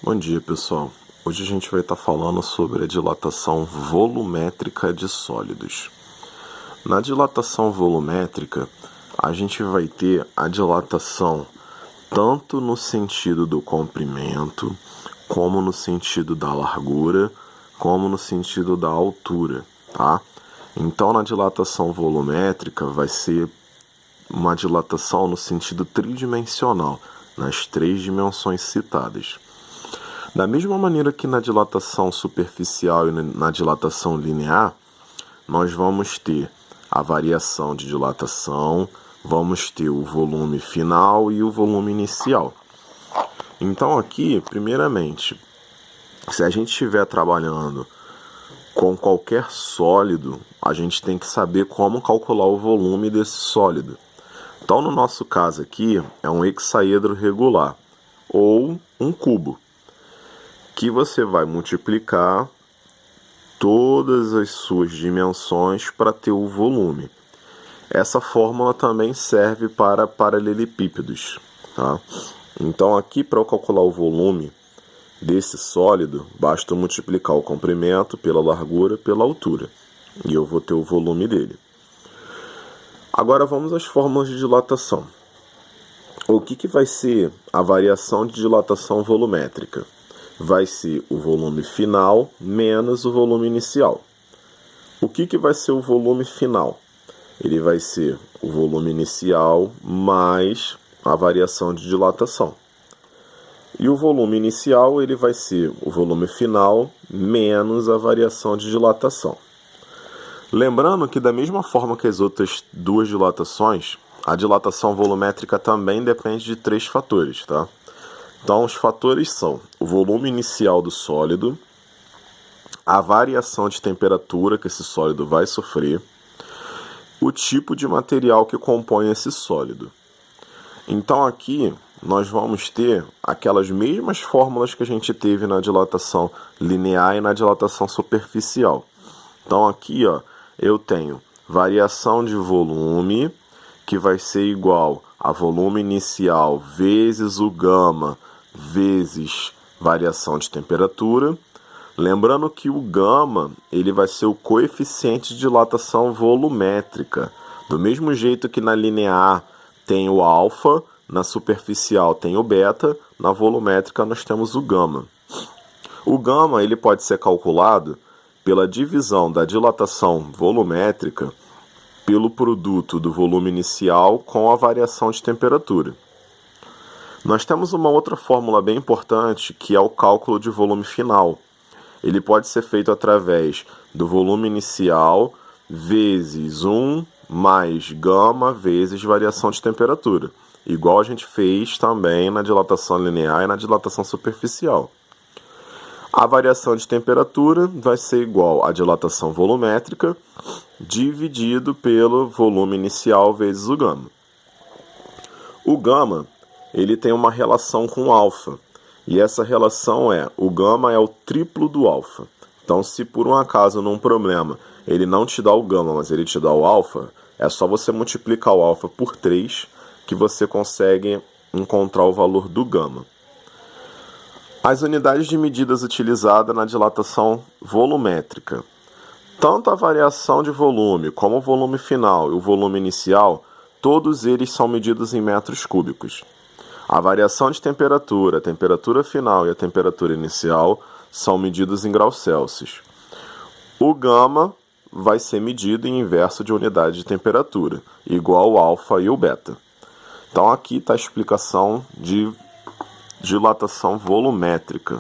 Bom dia, pessoal. Hoje a gente vai estar falando sobre a dilatação volumétrica de sólidos. Na dilatação volumétrica, a gente vai ter a dilatação tanto no sentido do comprimento, como no sentido da largura, como no sentido da altura, tá? Então, na dilatação volumétrica, vai ser uma dilatação no sentido tridimensional, nas três dimensões citadas. Da mesma maneira que na dilatação superficial e na dilatação linear, nós vamos ter a variação de dilatação, vamos ter o volume final e o volume inicial. Então aqui, primeiramente, se a gente estiver trabalhando com qualquer sólido, a gente tem que saber como calcular o volume desse sólido. Então, no nosso caso aqui, é um hexaedro regular, ou um cubo, que você vai multiplicar todas as suas dimensões para ter o volume. Essa fórmula também serve para paralelepípedos, tá? Então, aqui, para eu calcular o volume desse sólido, basta multiplicar o comprimento pela largura pela altura, e eu vou ter o volume dele. Agora vamos às fórmulas de dilatação. O que vai ser a variação de dilatação volumétrica? Vai ser o volume final menos o volume inicial. O que vai ser o volume final? Ele vai ser o volume inicial mais a variação de dilatação. E o volume inicial ele vai ser o volume final menos a variação de dilatação. Lembrando que da mesma forma que as outras duas dilatações, a dilatação volumétrica também depende de três fatores, tá? Então, os fatores são o volume inicial do sólido, a variação de temperatura que esse sólido vai sofrer, o tipo de material que compõe esse sólido. Então, aqui nós vamos ter aquelas mesmas fórmulas que a gente teve na dilatação linear e na dilatação superficial. Então, aqui, ó, eu tenho variação de volume, que vai ser igual a volume inicial vezes o gama vezes variação de temperatura. Lembrando que o gama ele vai ser o coeficiente de dilatação volumétrica. Do mesmo jeito que na linear tem o alfa, na superficial tem o beta, na volumétrica nós temos o gama. O gama ele pode ser calculado pela divisão da dilatação volumétrica pelo produto do volume inicial com a variação de temperatura. Nós temos uma outra fórmula bem importante, que é o cálculo de volume final. Ele pode ser feito através do volume inicial vezes 1 mais gama vezes variação de temperatura, igual a gente fez também na dilatação linear e na dilatação superficial. A variação de temperatura vai ser igual à dilatação volumétrica dividido pelo volume inicial vezes o gama. O gama ele tem uma relação com o alfa, e essa relação o gama é o triplo do alfa. Então, se por um acaso num problema ele não te dá o gama, mas ele te dá o alfa, é só você multiplicar o alfa por 3 que você consegue encontrar o valor do gama. As unidades de medidas utilizadas na dilatação volumétrica. Tanto a variação de volume, como o volume final e o volume inicial, todos eles são medidos em metros cúbicos. A variação de temperatura, a temperatura final e a temperatura inicial são medidos em graus Celsius. O gama vai ser medido em inverso de unidade de temperatura, igual o alfa e o beta. Então aqui está a explicação de dilatação volumétrica.